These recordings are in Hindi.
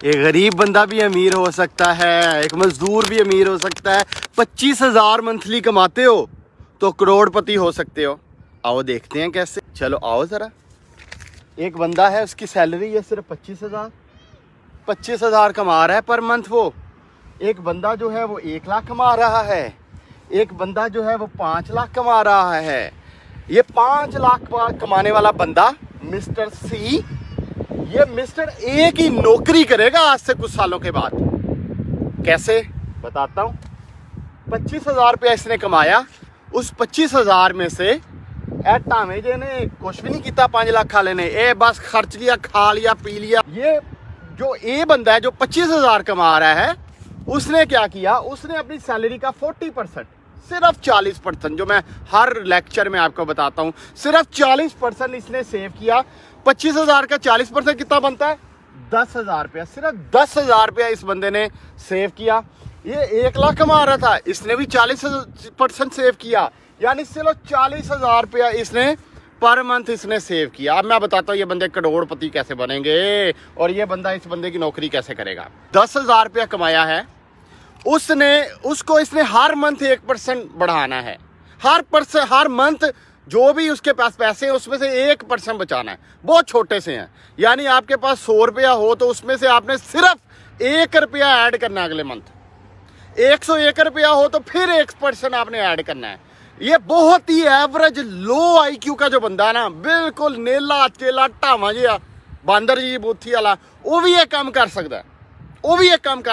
एक गरीब बंदा भी अमीर हो सकता है, एक मजदूर भी अमीर हो सकता है। 25,000 मंथली कमाते हो तो करोड़पति हो सकते हो। आओ देखते हैं कैसे। चलो आओ ज़रा। एक बंदा है, उसकी सैलरी है सिर्फ 25,000 कमा रहा है पर मंथ। वो एक बंदा जो है वो 1 लाख कमा रहा है, एक बंदा जो है वो 5 लाख कमा रहा है। ये 5 लाख कमाने वाला बंदा मिस्टर सी, ये मिस्टर ए की नौकरी करेगा आज से कुछ सालों के बाद। कैसे बताता हूँ। 25,000 रुपया इसने कमाया। उस 25,000 में से टामे जे ने कुछ भी नहीं किया 5 लाख खा लेने, ए बस खर्च लिया, खा लिया, पी लिया। ये जो ए बंदा है जो 25,000 कमा रहा है, उसने क्या किया, उसने अपनी सैलरी का 40%, सिर्फ 40%, जो मैं हर लेक्चर में आपको बताता हूँ, सिर्फ 40% इसने सेव किया। 25,000 का 40% कितना बनता है? 10,000 रुपया। सिर्फ 10,000 रुपया इस बंदे ने सेव किया। ये 1 लाख कमा रहा था, इसने भी 40% सेव किया, यानी सिर्फ 40,000 रुपया इसने पर मंथ इसने सेव किया। अब मैं बताता हूँ ये बंदे करोड़पति कैसे बनेंगे और ये बंदा इस बंदे की नौकरी कैसे करेगा। 10,000 रुपया कमाया है उसको इसने हर मंथ 1% बढ़ाना है। हर मंथ जो भी उसके पास पैसे हैं उसमें से 1% बचाना है। बहुत छोटे से हैं, यानी आपके पास 100 रुपया हो तो उसमें से आपने सिर्फ 1 रुपया ऐड करना है अगले मंथ। 101 रुपया हो तो फिर 1% आपने ऐड करना है। ये बहुत ही एवरेज लो IQ का जो बंदा है ना, बिल्कुल नेला चेला ढावा जिहा बांदर जी बूथी वाला, वो भी ये काम कर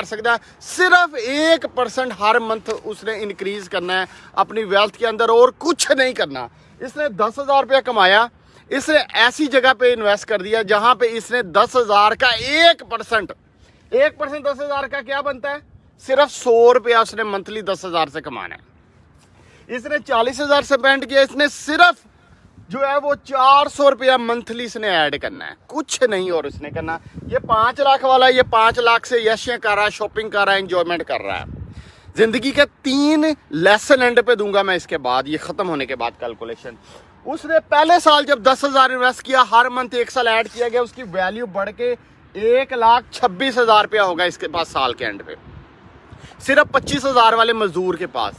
सकता है। सिर्फ 1% हर मंथ उसने इंक्रीज करना है अपनी वेल्थ के अंदर, और कुछ नहीं करना। इसने 10,000 रुपया कमाया, इसने ऐसी जगह पे इन्वेस्ट कर दिया जहां पे इसने 10,000 का 1% 10,000 का क्या बनता है? सिर्फ 100 रुपया उसने मंथली 10,000 से कमाना है। इसने 40,000 से स्पेंड किया, इसने सिर्फ जो है वो 400 रुपया मंथली इसने ऐड करना है, कुछ नहीं और इसने करना। ये 5 लाख वाला, ये 5 लाख से यशें कर रहा है, शॉपिंग कर रहा है, एंजॉयमेंट कर रहा है। जिंदगी के 3 लेसन एंड पे दूंगा मैं इसके बाद, ये खत्म होने के बाद कैलकुलेशन। उसने पहले साल जब 10,000 इन्वेस्ट किया, हर मंथ 1 साल ऐड किया गया, उसकी वैल्यू बढ़ के 1,26,000 रुपया होगा इसके पास साल के एंड पे, सिर्फ 25,000 वाले मजदूर के पास।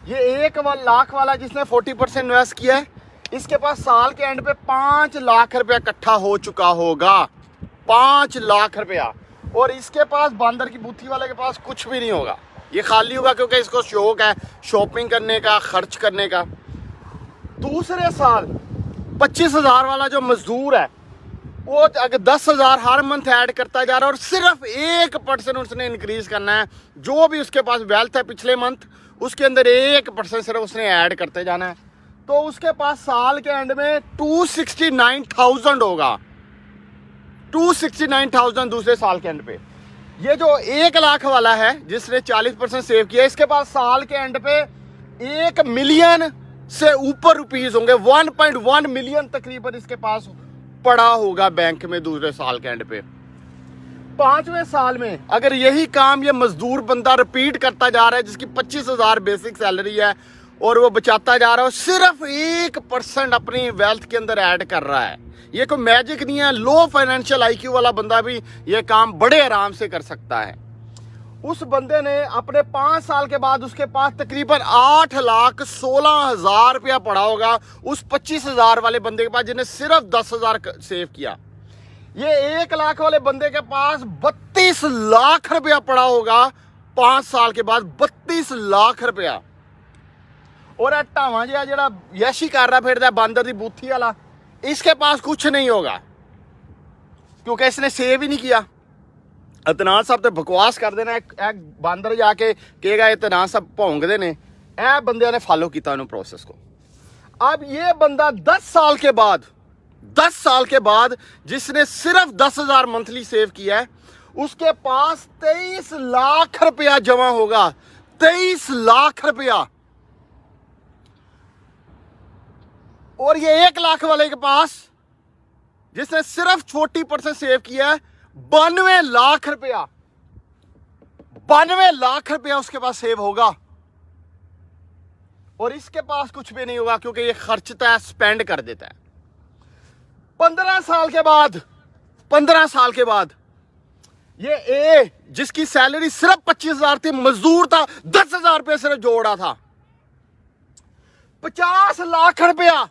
ये 1 लाख वाला जिसने 40% इन्वेस्ट किया है, इसके पास साल के एंड पे 5 लाख रुपया इकट्ठा हो चुका होगा। 5 लाख रुपया। और इसके पास बांदर की बुद्धि वाले के पास कुछ भी नहीं होगा, ये खाली होगा, क्योंकि इसको शौक है शॉपिंग करने का, खर्च करने का। दूसरे साल 25,000 वाला जो मजदूर है, वो अगर 10,000 हर मंथ ऐड करता जा रहा है और सिर्फ 1% उसने इंक्रीज करना है। जो भी उसके पास वेल्थ है पिछले मंथ, उसके अंदर 1% सिर्फ उसने ऐड करते जाना है, तो उसके पास साल के एंड में 269,000 होगा। 269,000 दूसरे साल के एंड पे। ये जो 1 लाख वाला है जिसने 40% सेव किया, इसके पास साल के एंड पे 1 मिलियन से ऊपर रुपीस होंगे। 1.1 मिलियन तकरीबन इसके पास पड़ा होगा बैंक में दूसरे साल के एंड पे। 5वें साल में अगर यही काम ये मजदूर बंदा रिपीट करता जा रहा है, जिसकी 25,000 बेसिक सैलरी है और वो बचाता जा रहा है, सिर्फ 1% अपनी वेल्थ के अंदर ऐड कर रहा है। ये कोई मैजिक नहीं है। लो फाइनेंशियल IQ वाला बंदा भी ये काम बड़े आराम से कर सकता है। उस बंदे ने अपने 5 साल के बाद उसके पास तकरीबन 8,16,000 रुपया पड़ा होगा उस 25,000 वाले बंदे के पास, जिन्हें सिर्फ 10,000 सेव किया। ये 1 लाख वाले बंदे के पास 32 लाख रुपया पड़ा होगा 5 साल के बाद। 32 लाख रुपया। और ढावा जिहा जेड़ा यशी कर रहा फिरदा बांदर दी बूथी वाला, इसके पास कुछ नहीं होगा, क्योंकि इसने सेव ही नहीं किया। इतनाज साहब तो बकवास कर देना, एक बांदर जाके कहेगा इतनाज साहब भौंकदे ने, ए बंदे ने फॉलो किया उन्होंने प्रोसेस को। अब ये बंदा 10 साल के बाद जिसने सिर्फ 10,000 मंथली सेव किया है, उसके पास 23 लाख रुपया जमा होगा। 23 लाख रुपया। और ये 1 लाख वाले के पास जिसने सिर्फ 40% सेव किया है, 92 लाख रुपया। 92 लाख रुपया उसके पास सेव होगा। और इसके पास कुछ भी नहीं होगा, क्योंकि ये खर्चता है, स्पेंड कर देता है। 15 साल के बाद ये ए जिसकी सैलरी सिर्फ 25,000 थी, मजदूर था, 10,000 रुपये सिर्फ जोड़ा था, 50 लाख रुपया,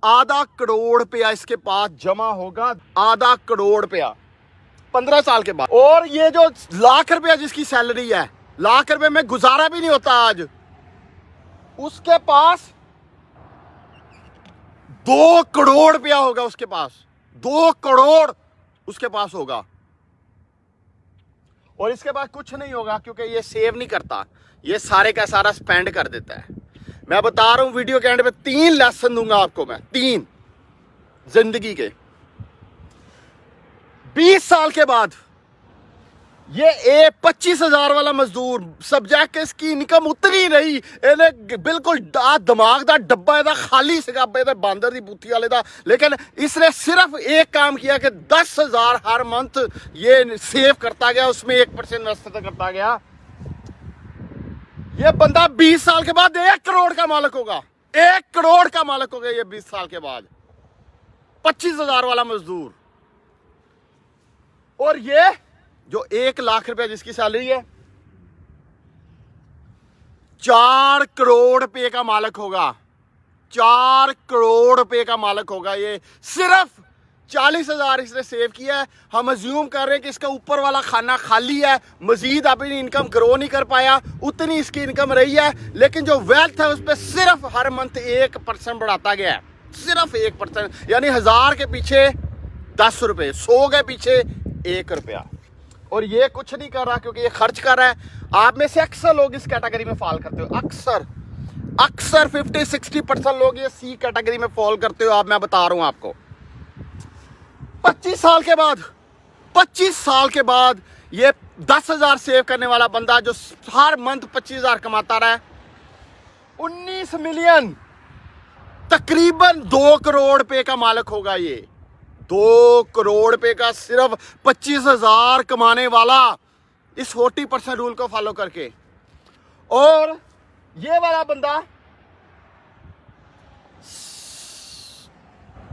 आधा करोड़ रुपया इसके पास जमा होगा, आधा करोड़ रुपया 15 साल के बाद। और ये जो लाख रुपया जिसकी सैलरी है, लाख रुपए में गुजारा भी नहीं होता आज, उसके पास 2 करोड़ रुपया होगा, उसके पास 2 करोड़ उसके पास होगा। और इसके बाद कुछ नहीं होगा क्योंकि ये सेव नहीं करता, ये सारे का सारा स्पेंड कर देता है। मैं बता रहा हूं वीडियो के एंड पे 3 लेसन दूंगा आपको मैं, 3 जिंदगी के। 20 साल के बाद ये 25,000 वाला मजदूर सब्जेक्ट इसकी इनकम उतनी रही, इन्हें बिल्कुल दिमाग का डब्बा ਇਹਦਾ खाली ਸੀਗਾ, ਇਹਦੇ बांदर दी बूथी वाले दा, लेकिन इसने सिर्फ एक काम किया कि 10,000 हर मंथ ये सेव करता गया, उसमें 1% इन्वेस्ट करता गया। ये बंदा 20 साल के बाद 1 करोड़ का मालिक होगा, 1 करोड़ का मालिक होगा ये 20 साल के बाद, 25,000 वाला मजदूर। और ये जो 1 लाख रुपया जिसकी सैलरी है, 4 करोड़ रुपए का मालिक होगा, 4 करोड़ रुपए का मालिक होगा। ये सिर्फ 40,000 इसने सेव किया है। हम अज्यूम कर रहे हैं कि इसका ऊपर वाला खाना खाली है, मजीद अपनी इनकम ग्रो नहीं कर पाया, उतनी इसकी इनकम रही है, लेकिन जो वेल्थ है उस पर सिर्फ हर मंथ 1% बढ़ाता गया है, सिर्फ 1%, यानी 1000 के पीछे 10 रुपए, 100 के पीछे 1 रुपया। और ये कुछ नहीं कर रहा क्योंकि ये खर्च कर रहा है। आप में से अक्सर लोग इस कैटेगरी में फॉल करते हो, अक्सर 50-60% लोग ये सी कैटेगरी में फॉल करते हो। आप, मैं बता रहा हूं आपको, 25 साल के बाद ये 10,000 सेव करने वाला बंदा जो हर मंथ 25,000 कमाता रहा है, 19 मिलियन, तकरीबन 2 करोड़ रुपए का मालिक होगा। ये 2 करोड़ रुपए का सिर्फ 25,000 कमाने वाला, इस 40% रूल को फॉलो करके। और ये वाला बंदा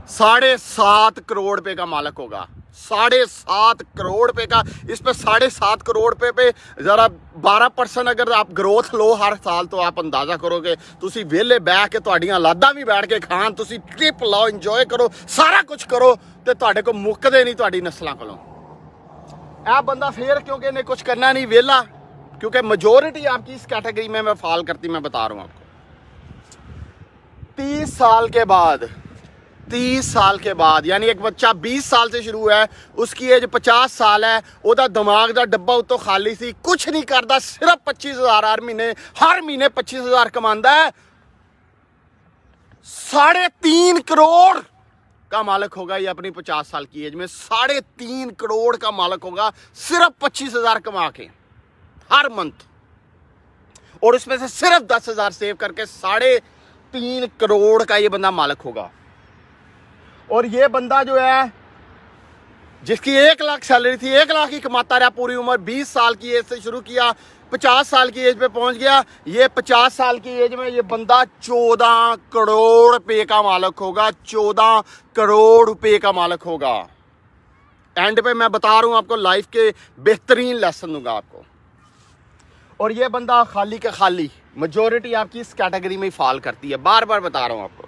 7.5 करोड़ रुपए का मालिक होगा, 7.5 करोड़ रुपए का। इस पे 7.5 करोड़ रुपए पे जरा 12% अगर आप ग्रोथ लो हर साल, तो आप अंदाजा करोगे तुसी वेले बह के तुहाडियां लादा भी बैठ के खान, तुसी ट्रिप लाओ, इंजॉय करो, सारा कुछ करो, ते तुहाडे को मुक्कदे नहीं तुहाडी नस्लां कोलों। यह बंदा फिर क्योंकि इन्हें कुछ करना नहीं, वेला, क्योंकि मेजोरिटी आपकी इस कैटेगरी में मैं फॉल करती, मैं बता रहा हूं आपको। 30 साल के बाद यानी एक बच्चा 20 साल से शुरू है, उसकी एज 50 साल है, ओदा दिमाग का डब्बा उतो खाली सी, कुछ नहीं करता, सिर्फ 25,000 हर महीने 25,000 कमांदा है, 3.5 करोड़ का मालिक होगा ये अपनी 50 साल की एज में, 3.5 करोड़ का मालिक होगा सिर्फ 25,000 कमा के हर मंथ। और उसमें से सिर्फ 10,000 सेव करके 3.5 करोड़ का ये बंदा मालिक होगा। और ये बंदा जो है जिसकी 1 लाख सैलरी थी, 1 लाख ही कमाता रहा पूरी उम्र, 20 साल की एज से शुरू किया, 50 साल की एज पे पहुंच गया। ये 50 साल की एज में ये बंदा 14 करोड़ रुपए का मालिक होगा, 14 करोड़ रुपए का मालिक होगा। एंड पे मैं बता रहा हूं आपको, लाइफ के बेहतरीन लेसन दूंगा आपको। और ये बंदा खाली का खाली, मेजोरिटी आपकी इस कैटेगरी में ही फॉल करती है, बार बार बता रहा हूं आपको।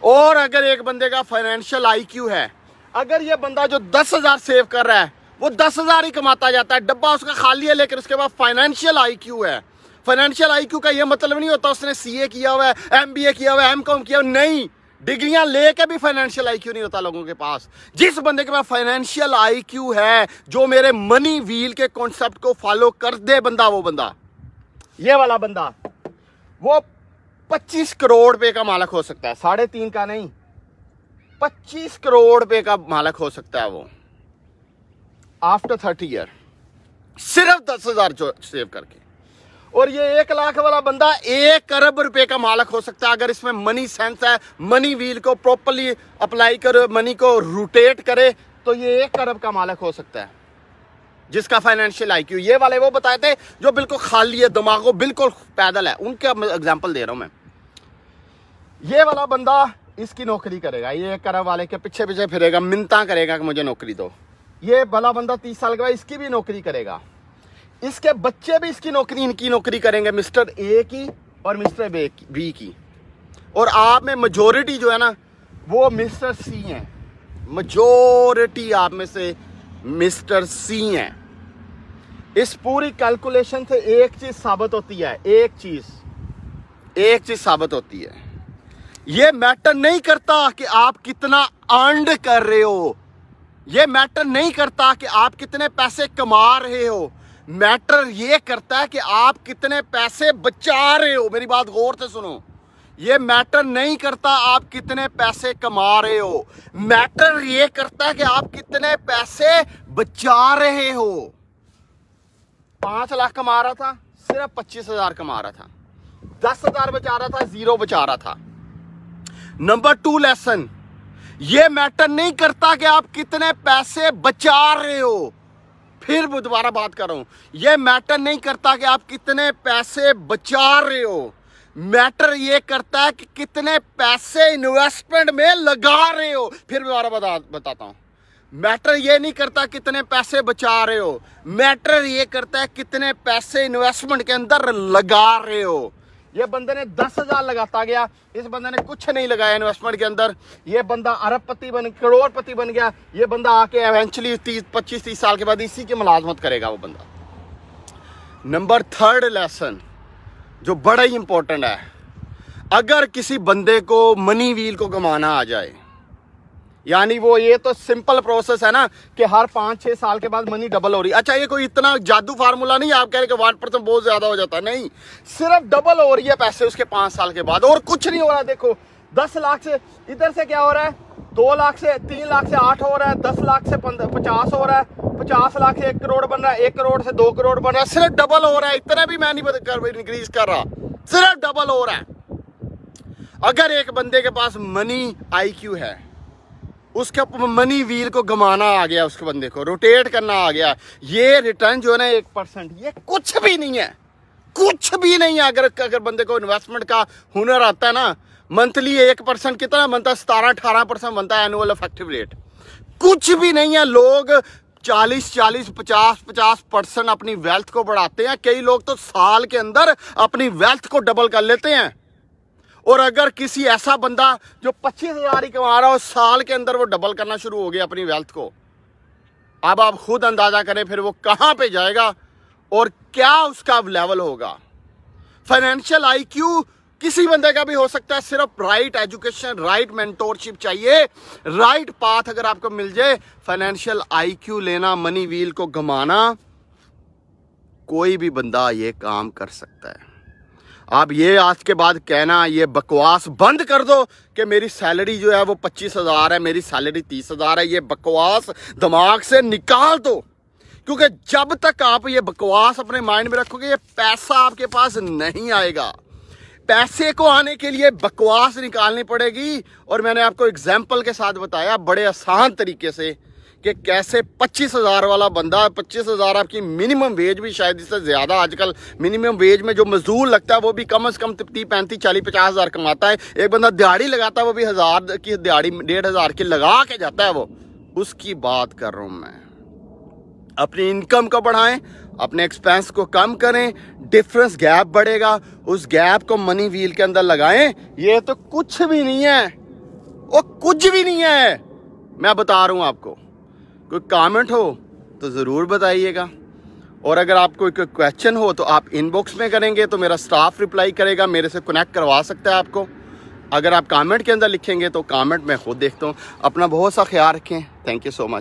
और अगर एक बंदे का फाइनेंशियल IQ है, अगर ये बंदा जो 10,000 सेव कर रहा है वो 10,000 ही कमाता जाता है, डब्बा उसका खाली है, लेकिन उसके बाद फाइनेंशियल IQ है। फाइनेंशियल IQ का ये मतलब नहीं होता उसने CA किया हुआ है, MBA किया हुआ है, MCOM किया हुआ, नहीं, डिग्रियां लेके भी फाइनेंशियल IQ नहीं होता लोगों के पास। जिस बंदे के पास फाइनेंशियल IQ है, जो मेरे मनी व्हील के कॉन्सेप्ट को फॉलो कर दे बंदा, वो बंदा, ये वाला बंदा, वो 25 करोड़ रुपए का मालिक हो सकता है, 3.5 का नहीं, 25 करोड़ रुपए का मालिक हो सकता है वो आफ्टर 30 ईयर, सिर्फ 10,000 सेव करके। और ये 1 लाख वाला बंदा 1 अरब रुपए का मालिक हो सकता है अगर इसमें मनी सेंस है, मनी व्हील को प्रॉपर्ली अप्लाई करे, मनी को रोटेट करे, तो ये 1 अरब का मालिक हो सकता है जिसका फाइनेंशियल IQ। ये वाले वो बताए थे जो बिल्कुल खाली है, दिमाग को बिल्कुल पैदल है, उनके एग्जाम्पल दे रहा हूं मैं। ये वाला बंदा इसकी नौकरी करेगा, ये 1 अरब वाले के पीछे पीछे फिरेगा, मिन्नता करेगा कि मुझे नौकरी दो, ये भला बंदा 30 साल के बाद इसकी भी नौकरी करेगा, इसके बच्चे भी इनकी नौकरी करेंगे, मिस्टर ए की और मिस्टर बी की। और आप में मेजोरिटी जो है ना वो मिस्टर सी हैं, मेजोरिटी आप में से मिस्टर सी हैं। इस पूरी कैलकुलेशन से एक चीज साबित होती है, एक चीज साबित होती है, ये मैटर नहीं करता कि आप कितना अर्न कर रहे हो, ये मैटर नहीं करता कि आप कितने पैसे कमा रहे हो, मैटर ये करता है कि आप कितने पैसे बचा रहे हो। मेरी बात गौर से सुनो, ये मैटर नहीं करता आप कितने पैसे कमा रहे हो, मैटर ये करता है कि आप कितने पैसे बचा रहे हो। 5 लाख कमा रहा था, सिर्फ 25,000 कमा रहा था, 10,000 बचा रहा था, 0 बचा रहा था। नंबर 2 लेसन, ये मैटर नहीं करता कि आप कितने पैसे बचा रहे हो। फिर दोबारा बात कर रहा हूं, ये मैटर नहीं करता कि आप कितने पैसे बचा रहे हो, मैटर ये करता है कि कितने पैसे इन्वेस्टमेंट में लगा रहे हो। फिर दोबारा बताता हूं, मैटर ये नहीं करता कितने पैसे बचा रहे हो, मैटर ये करता है कितने पैसे इन्वेस्टमेंट के अंदर लगा रहे हो। ये बंदे ने 10,000 लगाता गया, इस बंदे ने कुछ नहीं लगाया इन्वेस्टमेंट के अंदर, ये बंदा अरबपति करोड़पति बन गया। ये बंदा आके एवेंचुअली 25-30 साल के बाद इसी की मुलाजमत करेगा वो बंदा। नंबर 3 लेसन जो बड़ा ही इंपॉर्टेंट है, अगर किसी बंदे को मनी व्हील को कमाना आ जाए, यानी वो ये तो सिंपल प्रोसेस है ना कि हर 5-6 साल के बाद मनी डबल हो रही। अच्छा, ये कोई इतना जादू फार्मूला नहीं, आप कह रहे कि 1% बहुत ज्यादा हो जाता है, नहीं, सिर्फ डबल हो रही है पैसे उसके 5 साल के बाद, और कुछ नहीं हो रहा है। देखो 10 लाख से इधर से क्या हो रहा है, 2 लाख से 3 लाख से 8 हो रहा है, 10 लाख से 50 हो रहा है, 50 लाख से 1 करोड़ बन रहा है, 1 करोड़ से 2 करोड़ बन रहा है, सिर्फ डबल हो रहा है। इतना भी मैं नहीं इंक्रीज कर रहा, सिर्फ डबल हो रहा है। अगर एक बंदे के पास मनी IQ है, उसके मनी व्हील को घुमाना आ गया, उसके बंदे को रोटेट करना आ गया, ये रिटर्न जो है ना 1%, ये कुछ भी नहीं है, कुछ भी नहीं है। अगर बंदे को इन्वेस्टमेंट का हुनर आता है ना, मंथली 1% कितना बनता है, 17-18% बनता है एनुअल इफेक्टिव रेट, कुछ भी नहीं है। लोग 40-40, 50-50% अपनी वेल्थ को बढ़ाते हैं, कई लोग तो साल के अंदर अपनी वेल्थ को डबल कर लेते हैं। और अगर किसी ऐसा बंदा जो 25,000 ही कमा रहा हो, साल के अंदर वो डबल करना शुरू हो गया अपनी वेल्थ को, अब आप खुद अंदाजा करें फिर वो कहां पे जाएगा और क्या उसका लेवल होगा। फाइनेंशियल IQ किसी बंदे का भी हो सकता है, सिर्फ राइट एजुकेशन, राइट मेंटोरशिप चाहिए, राइट पाथ अगर आपको मिल जाए, फाइनेंशियल IQ लेना, मनी व्हील को घुमाना, कोई भी बंदा ये काम कर सकता है। आप ये आज के बाद कहना, ये बकवास बंद कर दो कि मेरी सैलरी जो है वो 25,000 है, मेरी सैलरी 30,000 है, ये बकवास दिमाग से निकाल दो। क्योंकि जब तक आप ये बकवास अपने माइंड में रखोगे, ये पैसा आपके पास नहीं आएगा। पैसे को आने के लिए बकवास निकालनी पड़ेगी। और मैंने आपको एग्जाम्पल के साथ बताया बड़े आसान तरीके से कि कैसे 25,000 वाला बंदा, 25,000 आपकी मिनिमम वेज भी शायद इससे ज़्यादा, आजकल मिनिमम वेज में जो मजदूर लगता है वो भी कम से कम 30, 35, 40, 50,000 कमाता है। एक बंदा दिहाड़ी लगाता है, वो भी 1000 की दिहाड़ी 1,500 की लगा के जाता है, वो उसकी बात कर रहा हूँ मैं। अपनी इनकम को बढ़ाएं, अपने एक्सपेंस को कम करें, डिफरेंस गैप बढ़ेगा, उस गैप को मनी व्हील के अंदर लगाएं। ये तो कुछ भी नहीं है, वो कुछ भी नहीं है, मैं बता रहा हूँ आपको। कोई कमेंट हो तो ज़रूर बताइएगा, और अगर आपको कोई क्वेश्चन हो तो आप इनबॉक्स में करेंगे तो मेरा स्टाफ रिप्लाई करेगा, मेरे से कनेक्ट करवा सकता है आपको। अगर आप कमेंट के अंदर लिखेंगे तो कमेंट मैं खुद देखता हूँ। अपना बहुत सा ख्याल रखें। Thank you so much.